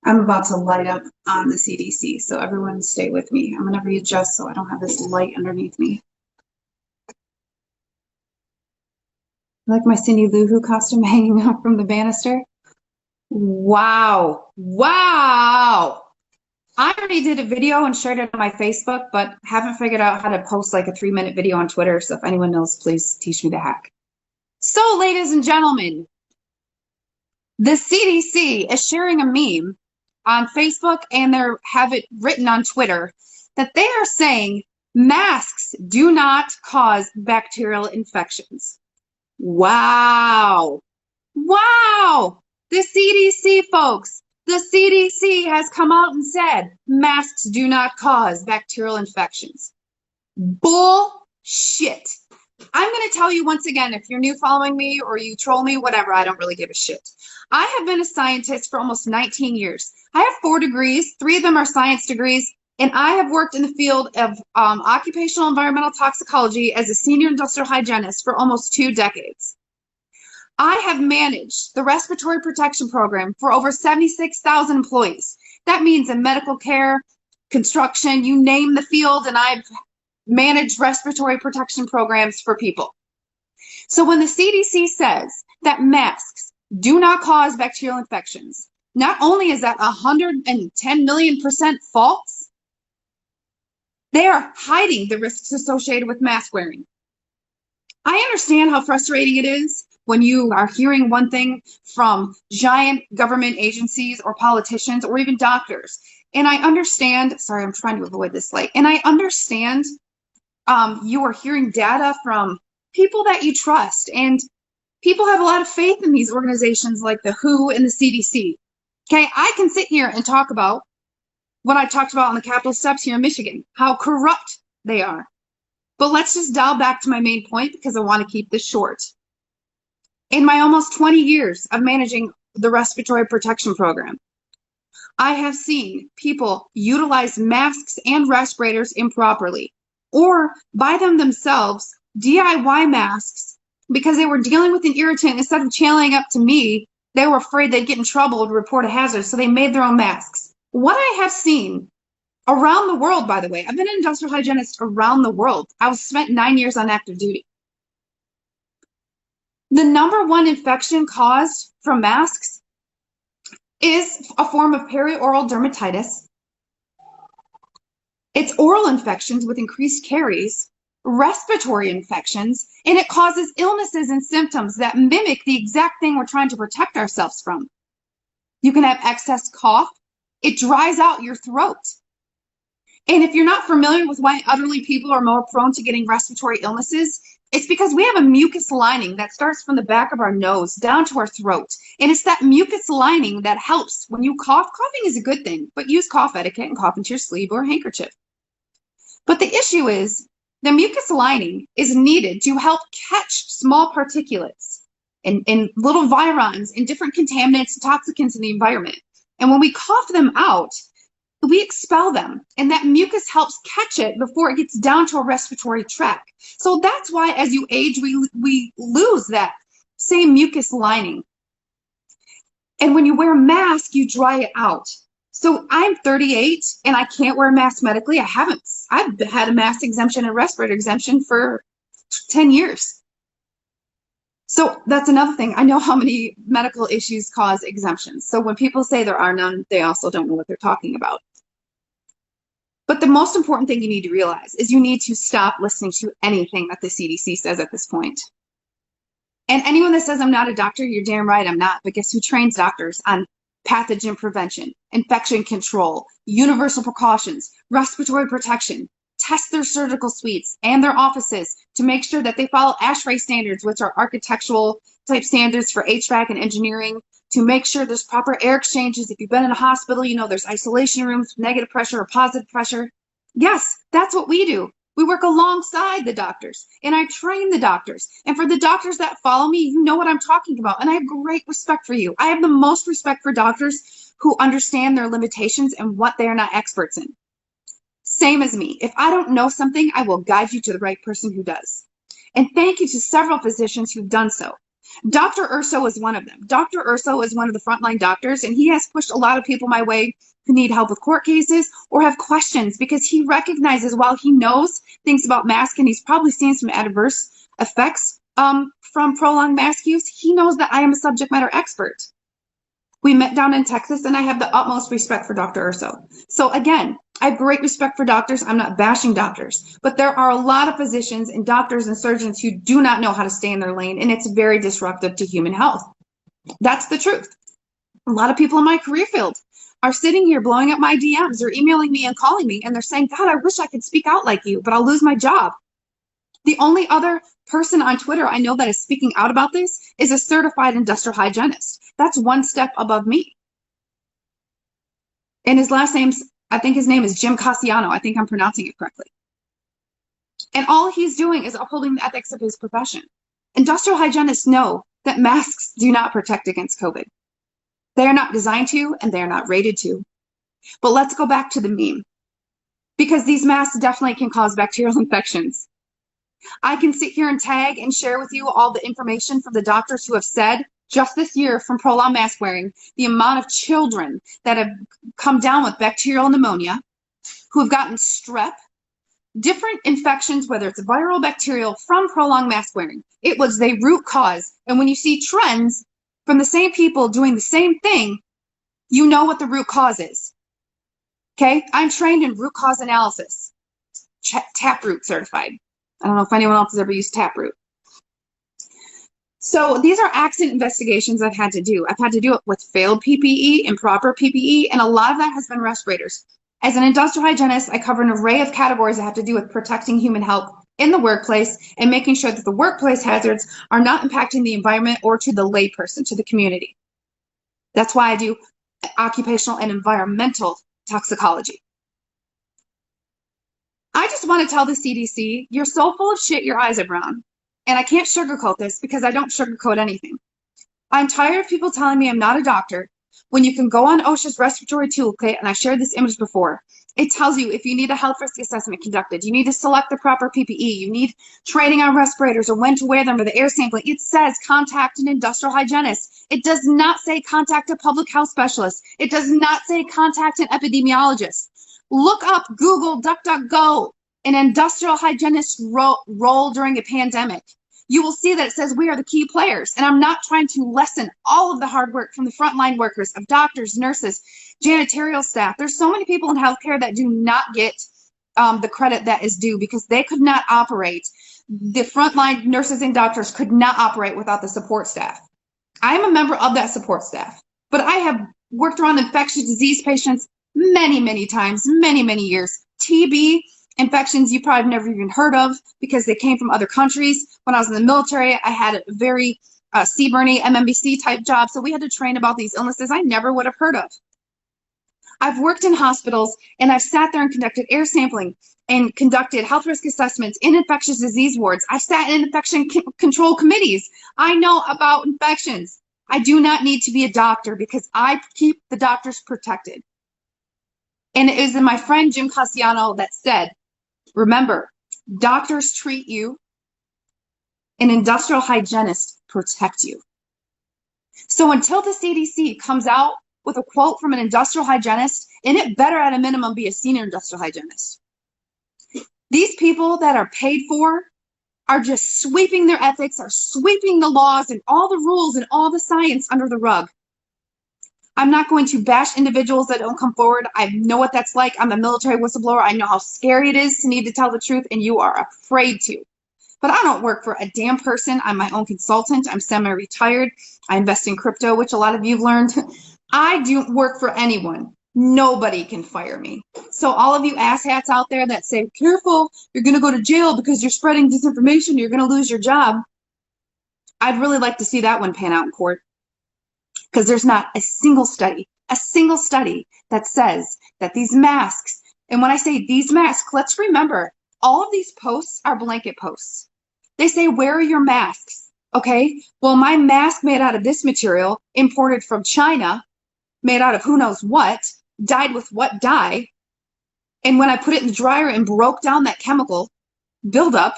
I'm about to light up on the CDC, so everyone stay with me. I'm gonna readjust so I don't have this light underneath me. I like my Cindy Lou Who costume hanging up from the banister. Wow. Wow. I already did a video and shared it on my Facebook, but haven't figured out how to post like a 3-minute video on Twitter. So if anyone knows, please teach me the hack. So, ladies and gentlemen, the CDC is sharing a meme on Facebook and they have it written on Twitter that they are saying masks do not cause bacterial infections. Wow. Wow. The CDC, folks, the CDC has come out and said masks do not cause bacterial infections. Bullshit. I'm going to tell you once again, if you're new following me or you troll me, whatever, I don't really give a shit. I have been a scientist for almost 19 years. I have 4 degrees, 3 of them are science degrees, and I have worked in the field of occupational environmental toxicology as a senior industrial hygienist for almost 2 decades. I have managed the respiratory protection program for over 76,000 employees. That means in medical care, construction, you name the field, and I've managed respiratory protection programs for people. So when the CDC says that masks do not cause bacterial infections, not only is that 110 million% false, they are hiding the risks associated with mask wearing. I understand how frustrating it is when you are hearing one thing from giant government agencies or politicians or even doctors. And I understand, sorry, I'm trying to avoid this light. And I understand you are hearing data from people that you trust. And people have a lot of faith in these organizations like the WHO and the CDC. Okay, I can sit here and talk about what I talked about on the Capitol steps here in Michigan, how corrupt they are. But let's just dial back to my main point because I want to keep this short. In my almost 20 years of managing the respiratory protection program, I have seen people utilize masks and respirators improperly or buy them themselves, DIY masks, because they were dealing with an irritant. Instead of channeling up to me, they were afraid they'd get in trouble to report a hazard, so they made their own masks. What I have seen around the world, by the way, I've been an industrial hygienist around the world. I was spent 9 years on active duty. The number one infection caused from masks is a form of perioral dermatitis. It's oral infections with increased caries, respiratory infections, and it causes illnesses and symptoms that mimic the exact thing we're trying to protect ourselves from. You can have excess cough. It dries out your throat. And if you're not familiar with why elderly people are more prone to getting respiratory illnesses, it's because we have a mucus lining that starts from the back of our nose down to our throat. And it's that mucus lining that helps when you cough. Coughing is a good thing, but use cough etiquette and cough into your sleeve or handkerchief. But the issue is the mucus lining is needed to help catch small particulates and little virions and different contaminants and toxicants in the environment. And when we cough them out, we expel them, and that mucus helps catch it before it gets down to a respiratory tract. So that's why as you age, we lose that same mucus lining. And when you wear a mask, you dry it out. So I'm 38 and I can't wear a mask medically. I've had a mask exemption and respirator exemption for 10 years. So that's another thing. I know how many medical issues cause exemptions. So when people say there are none, they also don't know what they're talking about. But the most important thing you need to realize is you need to stop listening to anything that the CDC says at this point. And anyone that says I'm not a doctor, you're damn right I'm not. But guess who trains doctors on pathogen prevention, infection control, universal precautions, respiratory protection? Test their surgical suites and their offices to make sure that they follow ASHRAE standards, which are architectural type standards for HVAC and engineering, to make sure there's proper air exchanges. If you've been in a hospital, you know there's isolation rooms, negative pressure or positive pressure. Yes, that's what we do. We work alongside the doctors, and I train the doctors. And for the doctors that follow me, you know what I'm talking about, and I have great respect for you. I have the most respect for doctors who understand their limitations and what they are not experts in. Same as me. If I don't know something, I will guide you to the right person who does. And thank you to several physicians who've done so. Dr. Urso is one of them. Dr. Urso is one of the frontline doctors, and he has pushed a lot of people my way who need help with court cases or have questions, because he recognizes, while he knows things about masks and he's probably seen some adverse effects from prolonged mask use, he knows that I am a subject matter expert. We met down in Texas, and I have the utmost respect for Dr. Urso. So again, I have great respect for doctors. I'm not bashing doctors, but there are a lot of physicians and doctors and surgeons who do not know how to stay in their lane, and it's very disruptive to human health. That's the truth. A lot of people in my career field are sitting here blowing up my DMs or emailing me and calling me, and they're saying, God, I wish I could speak out like you, but I'll lose my job. The only other person on Twitter I know that is speaking out about this is a certified industrial hygienist. That's one step above me. And his last name's, I think his name is Jim Cassiano. I think I'm pronouncing it correctly. And all he's doing is upholding the ethics of his profession. Industrial hygienists know that masks do not protect against COVID. They are not designed to, and they are not rated to. But let's go back to the meme, because these masks definitely can cause bacterial infections. I can sit here and tag and share with you all the information from the doctors who have said just this year from prolonged mask wearing, the amount of children that have come down with bacterial pneumonia, who have gotten strep, different infections, whether it's viral, bacterial, from prolonged mask wearing. It was the root cause. And when you see trends from the same people doing the same thing, you know what the root cause is. Okay? I'm trained in root cause analysis, Taproot certified. I don't know if anyone else has ever used Taproot. So these are accident investigations I've had to do. I've had to do it with failed PPE, improper PPE, and a lot of that has been respirators. As an industrial hygienist, I cover an array of categories that have to do with protecting human health in the workplace and making sure that the workplace hazards are not impacting the environment or to the layperson, to the community. That's why I do occupational and environmental toxicology. I just want to tell the CDC, you're so full of shit, your eyes are brown. And I can't sugarcoat this, because I don't sugarcoat anything. I'm tired of people telling me I'm not a doctor when you can go on OSHA's respiratory toolkit, and I shared this image before. It tells you if you need a health risk assessment conducted, you need to select the proper PPE, you need training on respirators or when to wear them or the air sampling. It says contact an industrial hygienist. It does not say contact a public health specialist. It does not say contact an epidemiologist. Look up, Google, DuckDuckGo, an industrial hygienist role during a pandemic. You will see that it says we are the key players. And I'm not trying to lessen all of the hard work from the frontline workers, of doctors, nurses, janitorial staff. There's so many people in healthcare that do not get the credit that is due, because they could not operate. The frontline nurses and doctors could not operate without the support staff. I am a member of that support staff, but I have worked around infectious disease patients many, many times, many, many years. TB infections you probably never even heard of, because they came from other countries. When I was in the military, I had a very CBRNE, MMBC type job, so we had to train about these illnesses I never would have heard of. I've worked in hospitals, and I've sat there and conducted air sampling and conducted health risk assessments in infectious disease wards. I've sat in infection control committees. I know about infections. I do not need to be a doctor, because I keep the doctors protected. And it was my friend Jim Cassiano that said, remember, doctors treat you, an industrial hygienist protect you. So until the CDC comes out with a quote from an industrial hygienist, and it better at a minimum be a senior industrial hygienist. These people that are paid for are just sweeping their ethics, are sweeping the laws and all the rules and all the science under the rug. I'm not going to bash individuals that don't come forward. I know what that's like. I'm a military whistleblower. I know how scary it is to need to tell the truth, and you are afraid to. But I don't work for a damn person. I'm my own consultant. I'm semi-retired. I invest in crypto, which a lot of you have learned. I don't work for anyone. Nobody can fire me. So all of you asshats out there that say, careful, you're going to go to jail because you're spreading disinformation, you're going to lose your job. I'd really like to see that one pan out in court. Because there's not a single study that says that these masks, and when I say these masks, let's remember, all of these posts are blanket posts. They say, wear your masks, okay? Well, my mask made out of this material, imported from China, made out of who knows what, dyed with what dye, and when I put it in the dryer and broke down that chemical buildup,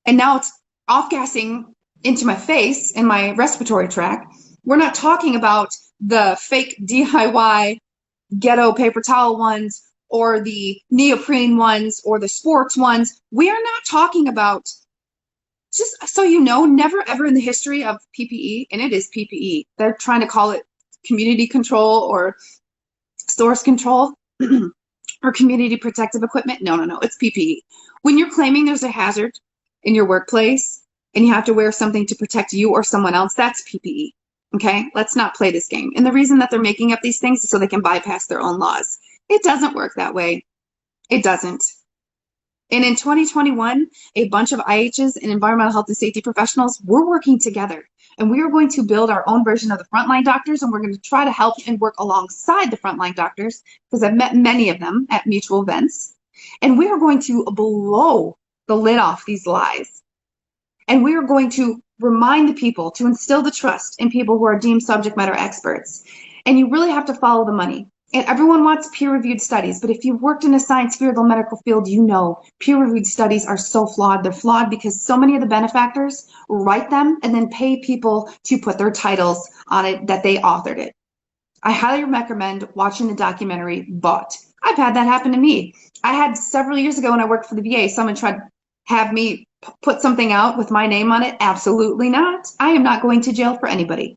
and now it's off-gassing into my face and my respiratory tract. We're not talking about the fake DIY ghetto paper towel ones or the neoprene ones or the sports ones. We are not talking about, just so you know, never ever in the history of PPE, and it is PPE, they're trying to call it community control or source control or community protective equipment. No, no, no, it's PPE. When you're claiming there's a hazard in your workplace and you have to wear something to protect you or someone else, that's PPE. Okay, let's not play this game. And the reason that they're making up these things is so they can bypass their own laws. It doesn't work that way. It doesn't. And in 2021, a bunch of IHs and environmental health and safety professionals, we're working together. And we are going to build our own version of the frontline doctors, and we're going to try to help and work alongside the frontline doctors, because I've met many of them at mutual events. And we are going to blow the lid off these lies. And we are going to remind the people, to instill the trust in people who are deemed subject matter experts. And you really have to follow the money. And everyone wants peer-reviewed studies, but if you've worked in a science field or medical field, you know peer-reviewed studies are so flawed. They're flawed because so many of the benefactors write them and then pay people to put their titles on it that they authored it. I highly recommend watching the documentary, but I've had that happen to me. I had several years ago when I worked for the VA, someone tried to have me put something out with my name on it. Absolutely not. I am not going to jail for anybody.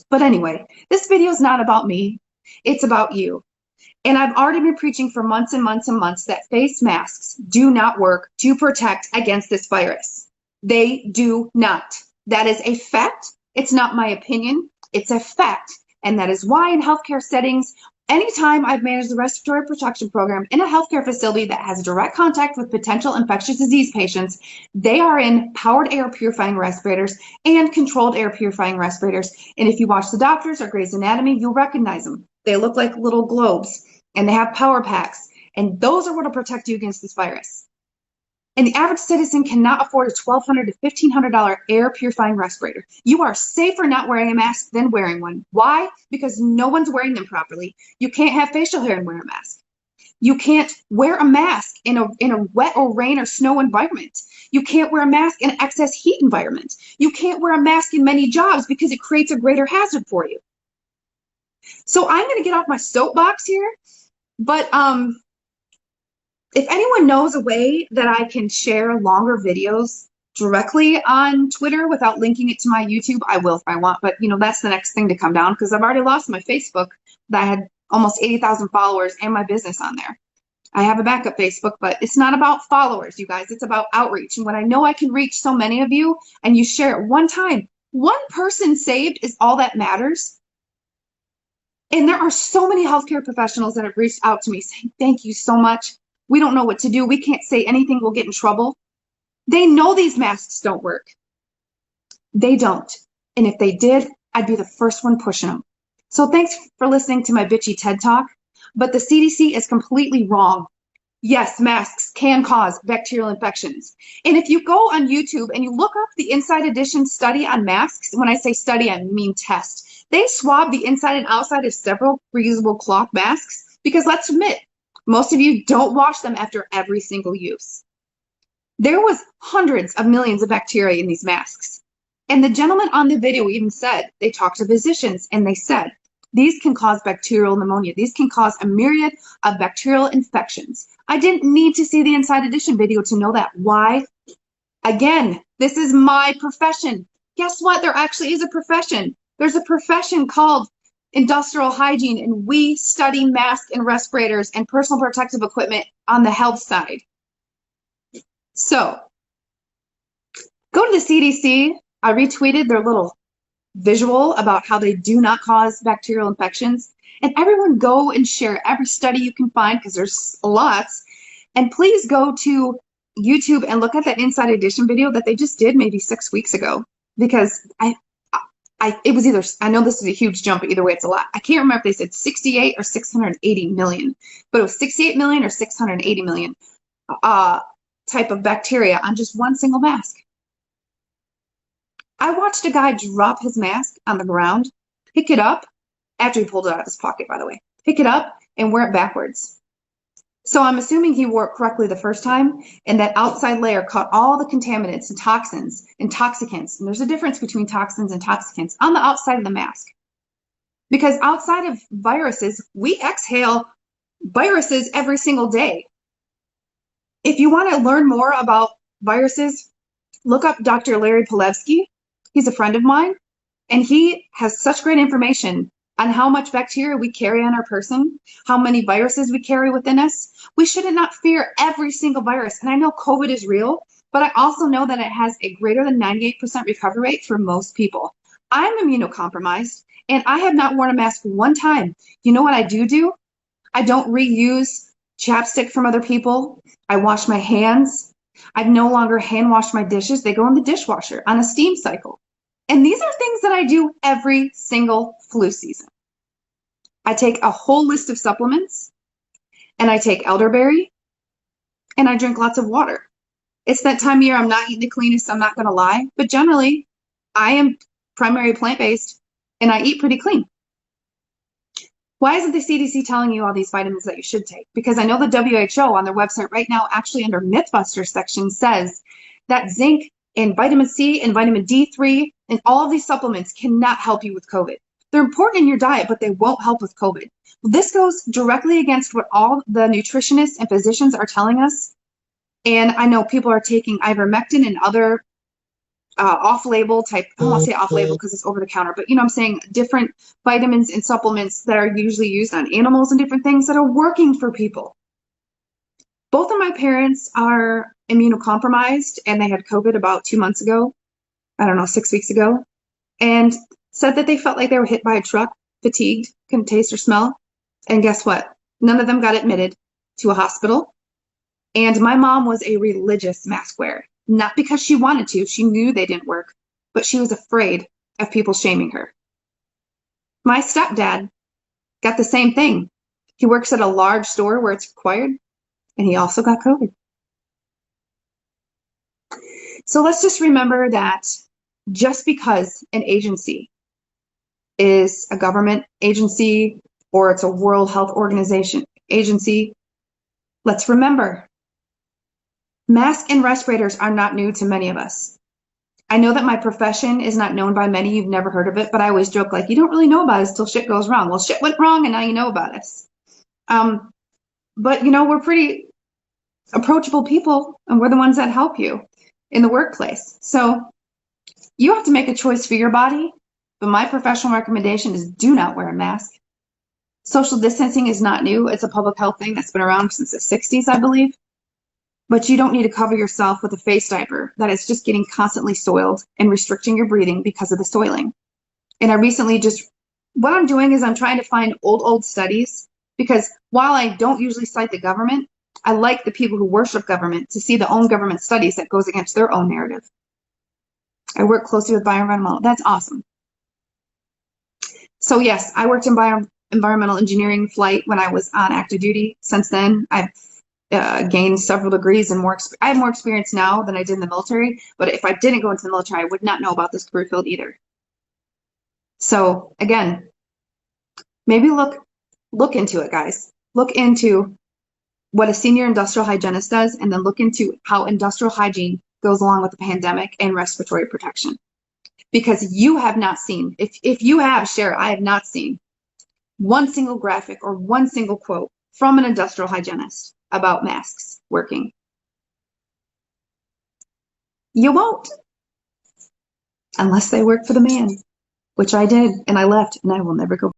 But anyway, this video is not about me. It's about you. And I've already been preaching for months and months and months that face masks do not work to protect against this virus. They do not. That is a fact. It's not my opinion. It's a fact. And that is why in healthcare settings, anytime I've managed the respiratory protection program in a healthcare facility that has direct contact with potential infectious disease patients, they are in powered air purifying respirators and controlled air purifying respirators. And if you watch The Doctors or Grey's Anatomy, you'll recognize them. They look like little globes and they have power packs. And those are what will protect you against this virus. And the average citizen cannot afford a $1,200 to $1,500 air purifying respirator. You are safer not wearing a mask than wearing one. Why? Because no one's wearing them properly. You can't have facial hair and wear a mask. You can't wear a mask in a wet or rain or snow environment. You can't wear a mask in an excess heat environment. You can't wear a mask in many jobs because it creates a greater hazard for you. So I'm going to get off my soapbox here, but if anyone knows a way that I can share longer videos directly on Twitter without linking it to my YouTube, I will if I want. But, you know, that's the next thing to come down because I've already lost my Facebook that I had almost 80,000 followers and my business on there. I have a backup Facebook, but it's not about followers, you guys. It's about outreach. And when I know I can reach so many of you and you share it one time, one person saved is all that matters. And there are so many healthcare professionals that have reached out to me saying, thank you so much. We don't know what to do. We can't say anything. We'll get in trouble. They know these masks don't work. They don't. And if they did, I'd be the first one pushing them. So thanks for listening to my bitchy TED Talk. But the CDC is completely wrong. Yes, masks can cause bacterial infections. And if you go on YouTube and you look up the Inside Edition study on masks, when I say study, I mean test. They swab the inside and outside of several reusable cloth masks because let's admit, most of you don't wash them after every single use. There was hundreds of millions of bacteria in these masks. And the gentleman on the video even said, they talked to physicians and they said, these can cause bacterial pneumonia. These can cause a myriad of bacterial infections. I didn't need to see the Inside Edition video to know that. Why? Again, this is my profession. Guess what? There actually is a profession. There's a profession called industrial hygiene, and we study masks and respirators and personal protective equipment on the health side. So go to the CDC. I retweeted their little visual about how they do not cause bacterial infections. And everyone go and share every study you can find because there's lots. And please go to YouTube and look at that Inside Edition video that they just did maybe 6 weeks ago, because it was either, I know this is a huge jump, but either way, it's a lot. I can't remember if they said 68 or 680 million, but it was 68 million or 680 million type of bacteria on just one single mask. I watched a guy drop his mask on the ground, pick it up, after he pulled it out of his pocket, by the way, pick it up and wear it backwards. So I'm assuming he wore it correctly the first time, and that outside layer caught all the contaminants and toxins, intoxicants, and there's a difference between toxins and intoxicants on the outside of the mask. Because outside of viruses, we exhale viruses every single day. If you want to learn more about viruses, look up Dr. Larry Palevsky. He's a friend of mine, and he has such great information on how much bacteria we carry on our person, how many viruses we carry within us. We should not fear every single virus. And I know COVID is real, but I also know that it has a greater than 98% recovery rate for most people. I'm immunocompromised, and I have not worn a mask one time. You know what I do? I don't reuse chapstick from other people. I wash my hands. I no longer hand wash my dishes. They go in the dishwasher on a steam cycle. And these are things that I do every single flu season. I take a whole list of supplements, and I take elderberry, and I drink lots of water. It's that time of year I'm not eating the cleanest, I'm not going to lie, but generally I am primary plant-based and I eat pretty clean. Why isn't the CDC telling you all these vitamins that you should take? Because I know the WHO on their website right now, actually under Mythbusters section, says that zinc and vitamin C and vitamin D3 and all of these supplements cannot help you with COVID. They're important in your diet, but they won't help with COVID. This goes directly against what all the nutritionists and physicians are telling us. And I know people are taking ivermectin and other off-label type, I don't want to say off-label because it's over the counter, but you know what I'm saying, different vitamins and supplements that are usually used on animals and different things that are working for people. Both of my parents are immunocompromised, and they had COVID about 2 months ago, I don't know, 6 weeks ago, and said that they felt like they were hit by a truck, fatigued, couldn't taste or smell. And guess what? None of them got admitted to a hospital. And my mom was a religious mask wearer. Not because she wanted to, she knew they didn't work, but she was afraid of people shaming her. My stepdad got the same thing. He works at a large store where it's required, and he also got COVID. So let's just remember that just because an agency is a government agency or it's a World Health Organization agency, let's remember, masks and respirators are not new to many of us. I know that my profession is not known by many. You've never heard of it, but I always joke like, you don't really know about us till shit goes wrong. Well, shit went wrong and now you know about us. But you know, we're pretty approachable people, and we're the ones that help you in the workplace. So you have to make a choice for your body, but my professional recommendation is do not wear a mask. Social distancing is not new. It's a public health thing that's been around since the 60s, I believe. But you don't need to cover yourself with a face diaper that is just getting constantly soiled and restricting your breathing because of the soiling. And I recently what I'm doing is I'm trying to find old studies, because while I don't usually cite the government, I like the people who worship government to see the own government studies that goes against their own narrative. I work closely with bioenvironmental. That's awesome. So yes, I worked in bioenvironmental engineering flight when I was on active duty. Since then, I've gained several degrees and I have more experience now than I did in the military. But if I didn't go into the military, I would not know about this career field either. So again, maybe look into it, guys. Look into what a senior industrial hygienist does, and then look into how industrial hygiene goes along with the pandemic and respiratory protection. Because you have not seen, if you have, share, I have not seen one single graphic or one single quote from an industrial hygienist about masks working. You won't, unless they work for the man, which I did, and I left, and I will never go